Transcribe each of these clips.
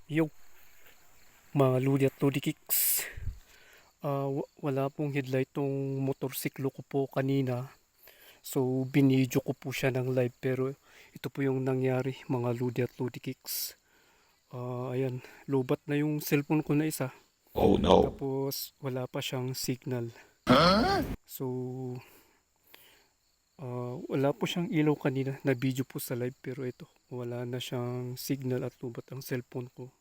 Yo, mga Lodi at Lodi Kicks. Wala pong headlight tong motorsiklo ko po kanina. So, binidyo ko po siya ng live pero ito po yung nangyari mga Lodi at Lodi Kicks. Ayan, lobat na yung cellphone ko na isa. Oh no. Tapos, wala pa siyang signal. So, wala po siyang ilaw kanina na video po sa live pero ito, wala na siyang signal at lobat ang cellphone ko.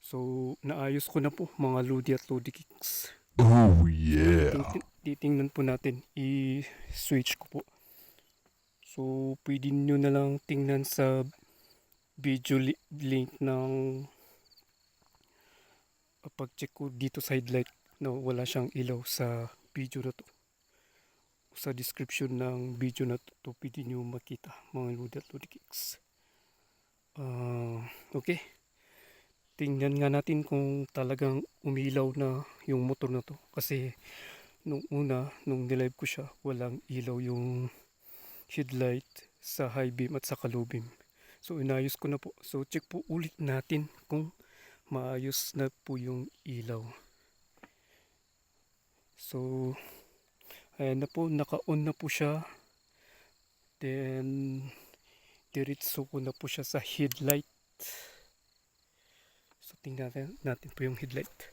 So, naayos ko na po mga Lodi at Lodi Kicks. Oh So, yeah. titingnan po natin. I-switch ko po. So, pwede nyo na lang tingnan sa video link ng pag-check ko dito sa headlight na wala siyang ilaw sa video na to. Sa description ng video na to, pwede nyo makita mga Lodi at Lodi Kicks. Okay. Tingnan nga natin kung talagang umilaw na yung motor na to. Kasi nung una, nung nilive ko siya, walang ilaw yung headlight sa high beam at sa low beam. So inayos ko na po. So check po ulit natin kung maayos na po yung ilaw. So ayan na po, naka-on na po siya. Then diretso ko na po siya sa headlight. So tingnan natin po yung headlight.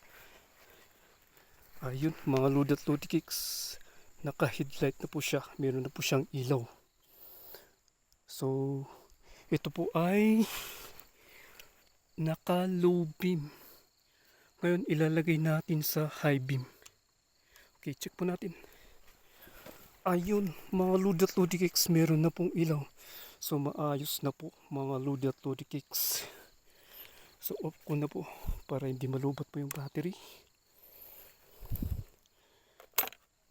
Ayun mga Lodi at Lodi Kicks, naka-headlight na po siya. Meron na po siyang ilaw. So ito po ay naka-low beam. Ngayon ilalagay natin sa high beam. Okay, check po natin. Ayun, mga Lodi at Lodi Kicks, meron na pong ilaw. So maayos na po mga Lodi at Lodi Kicks. So off ko na po para hindi malubat po yung battery.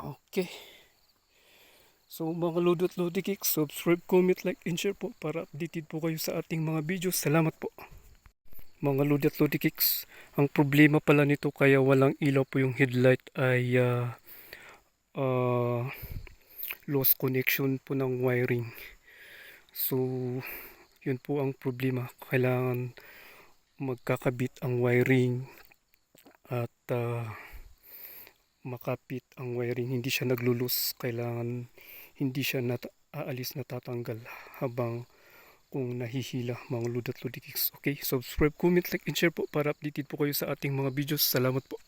Okay. So mga Lodi at Lodi Kicks, subscribe, comment, like, and share po para updated po kayo sa ating mga videos. Salamat po. Mga Lodi at Lodi Kicks, ang problema pala nito kaya walang ilaw po yung headlight ay lost connection po ng wiring. So yun po ang problema. Kailangan magkakabit ang wiring at makapit ang wiring. Hindi siya naglulus. Kailangan hindi siya aalis, natatanggal habang kung nahihila mga Lodi at Lodi Kicks. Okay, subscribe, comment, like, and share po para updated po kayo sa ating mga videos. Salamat po.